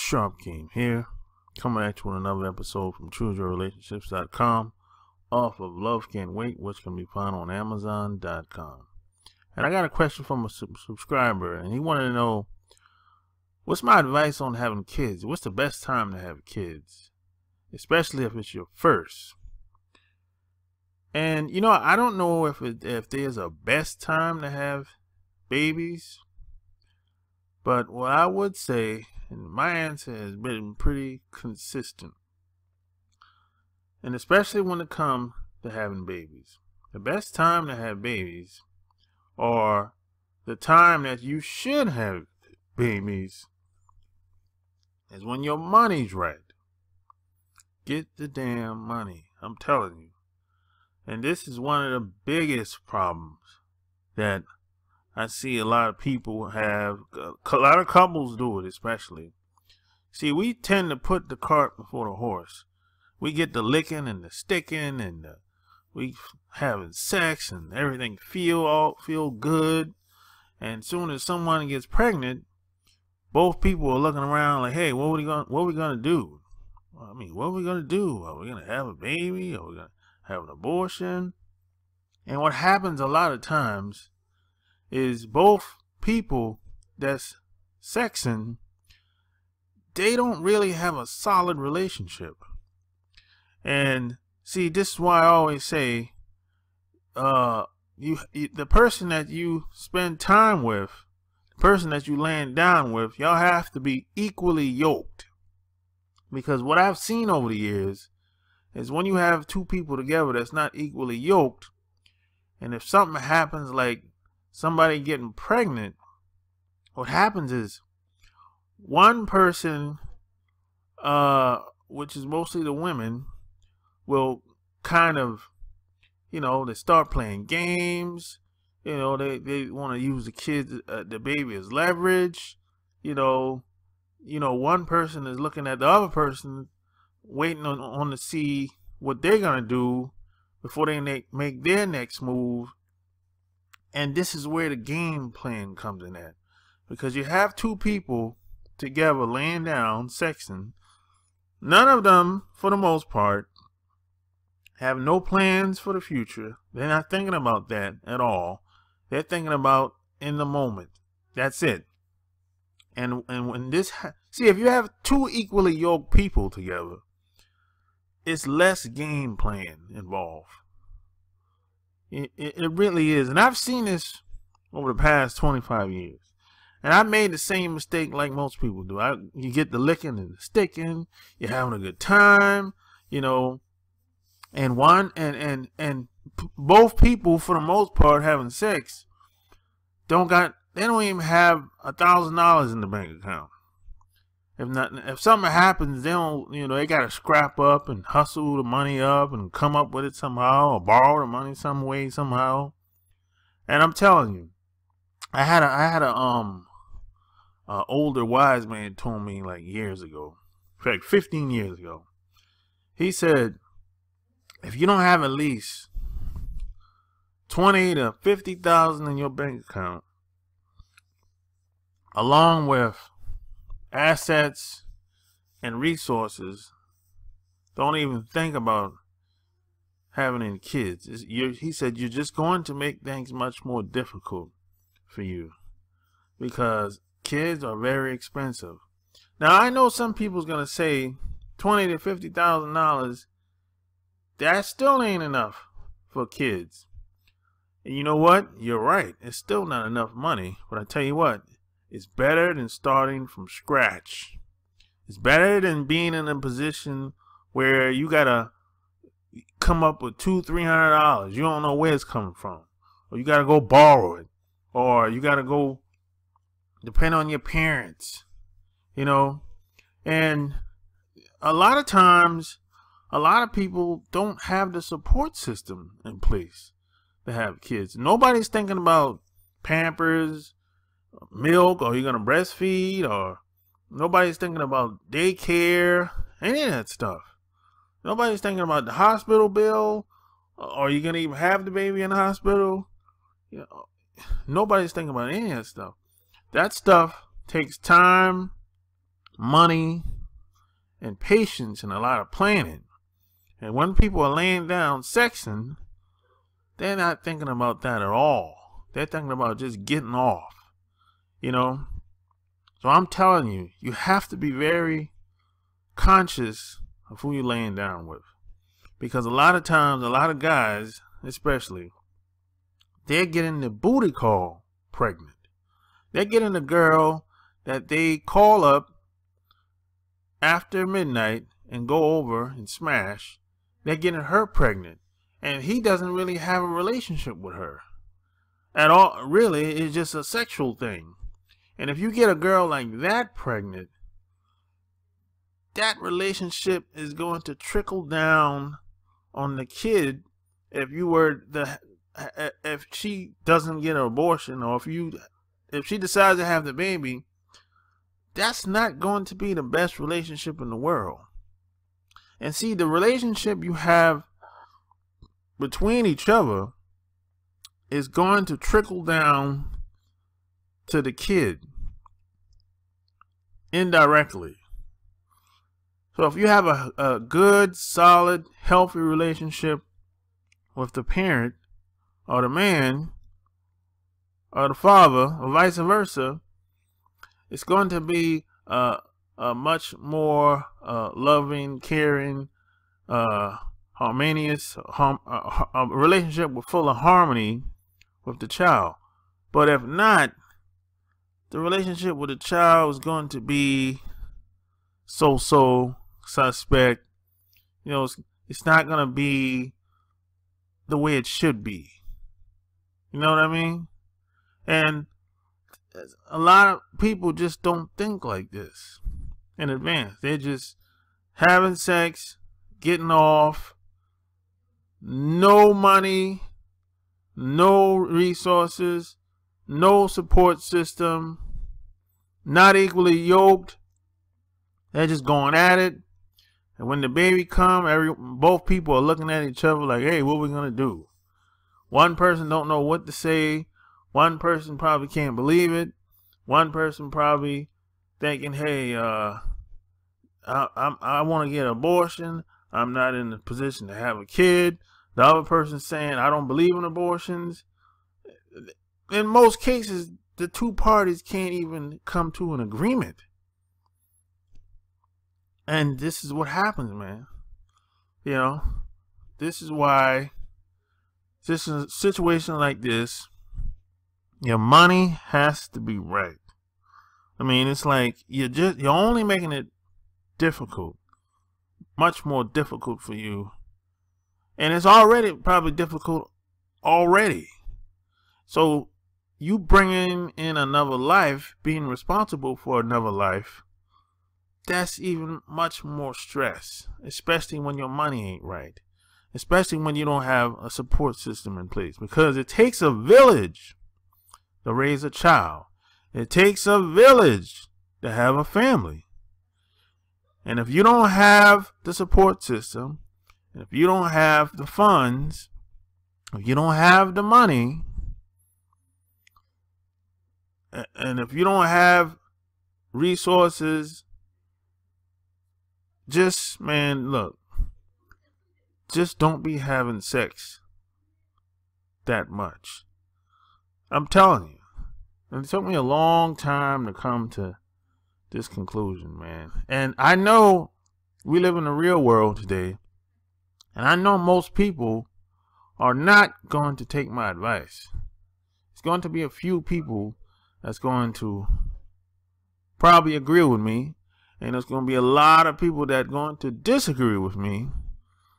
Sharp Game here, coming at you with another episode from ChooseYourRelationships.com off of Love Can't Wait, which can be found on Amazon.com. And I got a question from a subscriber, and he wanted to know, what's my advice on having kids? What's the best time to have kids, especially if it's your first? And you know, I don't know if there's a best time to have babies, but what I would say, and my answer has been pretty consistent, and especially when it comes to having babies, the best time to have babies, or the time that you should have babies, is when your money's right. Get the damn money, I'm telling you. And this is one of the biggest problems that I see a lot of people have. A lot of couples do it, especially. See, we tend to put the cart before the horse. We get the licking and the sticking, and we having sex, and everything feel good. And as soon as someone gets pregnant, both people are looking around like, hey, what are we gonna do? I mean, what are we gonna do? Are we gonna have a baby? Are we gonna have an abortion? And what happens a lot of times is both people that's sexing, they don't really have a solid relationship. And see, this is why I always say, the person that you spend time with, the person that you laying down with, y'all have to be equally yoked. Because what I've seen over the years is when you have two people together that's not equally yoked, and if something happens like somebody getting pregnant, what happens is one person, which is mostly the women, will kind of, you know, they start playing games. You know, they want to use the baby as leverage. You know, one person is looking at the other person, waiting on to see what they're gonna do before they make their next move. And this is where the game plan comes in at, because you have two people together laying down, sexing. None of them, for the most part, have no plans for the future. They're not thinking about that at all. They're thinking about in the moment. That's it. And when this, see, if you have two equally yoked people together, it's less game plan involved. It really is. And I've seen this over the past 25 years. And I made the same mistake like most people do. You get the licking and the sticking. You're having a good time, you know. And both people, for the most part, having sex, they don't even have $1,000 in the bank account. If something happens, they don't, you know, they gotta scrap up and hustle the money up and come up with it somehow, or borrow the money some way, somehow. And I'm telling you, I had a older wise man told me like years ago, in fact 15 years ago. He said, if you don't have at least 20 to 50,000 in your bank account, along with assets and resources, don't even think about having any kids. He said, you're just going to make things much more difficult for you, because kids are very expensive. Now, I know some people's gonna say $20,000 to $50,000, that still ain't enough for kids. And you know what? You're right. It's still not enough money. But I tell you what, it's better than starting from scratch. It's better than being in a position where you gotta come up with $200-300. You don't know where it's coming from, or you gotta go borrow it, or you gotta go depend on your parents. You know, and a lot of times, a lot of people don't have the support system in place to have kids. Nobody's thinking about Pampers, milk, or you're gonna breastfeed, or nobody's thinking about daycare, any of that stuff. Nobody's thinking about the hospital bill, or you're gonna even have the baby in the hospital. You know, nobody's thinking about any of that stuff. That stuff takes time, money and patience and a lot of planning. And when people are laying down sexing, they're not thinking about that at all. They're thinking about just getting off, you know. So I'm telling you, you have to be very conscious of who you're laying down with. Because a lot of times, a lot of guys, especially, they're getting the booty call pregnant. They're getting the girl that they call up after midnight and go over and smash. They're getting her pregnant. And he doesn't really have a relationship with her at all. Really, it's just a sexual thing. And if you get a girl like that pregnant, that relationship is going to trickle down on the kid. If she doesn't get an abortion, or if she decides to have the baby, that's not going to be the best relationship in the world. And see, the relationship you have between each other is going to trickle down to the kid indirectly. So if you have a good, solid, healthy relationship with the parent or the man or the father or vice versa, it's going to be a much more loving, caring, harmonious a relationship full of harmony with the child. But if not, the relationship with the child is going to be so suspect. You know, it's not going to be the way it should be. You know what I mean? And a lot of people just don't think like this in advance. They're just having sex, getting off, no money, no resources, no support system, not equally yoked. They're just going at it. And when the baby comes, both people are looking at each other like, hey, what are we going to do? One person don't know what to say. One person probably can't believe it. One person probably thinking, hey, I want to get an abortion. I'm not in the position to have a kid. The other person saying, I don't believe in abortions. In most cases, the two parties can't even come to an agreement. And this is what happens, man. You know, this is why this is a situation like this. Your money has to be right. I mean, it's like you're only making it difficult, much more difficult for you. And it's already probably difficult already. So you bringing in another life, being responsible for another life, that's even much more stress, especially when your money ain't right, especially when you don't have a support system in place, because it takes a village to raise a child. It takes a village to have a family. And if you don't have the support system, and if you don't have the funds, if you don't have the money, and if you don't have resources, just, man, look, just don't be having sex that much. I'm telling you. And it took me a long time to come to this conclusion, man. And I know we live in the real world today. And I know most people are not going to take my advice. It's going to be a few people that's going to probably agree with me. And there's going to be a lot of people that are going to disagree with me,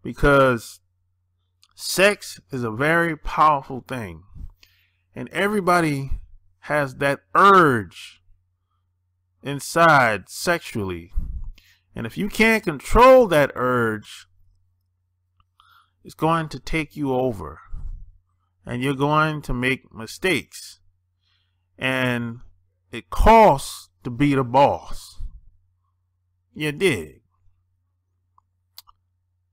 because sex is a very powerful thing. And everybody has that urge inside sexually. And if you can't control that urge, it's going to take you over. And you're going to make mistakes. And it costs to be the boss. You dig?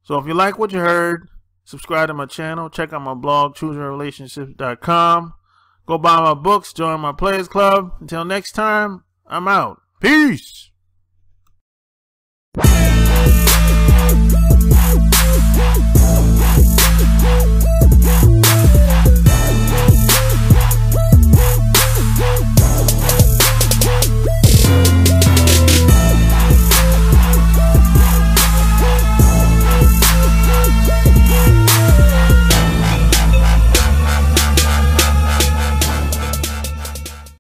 So if you like what you heard, subscribe to my channel. Check out my blog, chooseyourrelationships.com. Go buy my books. Join my Players Club. Until next time, I'm out. Peace.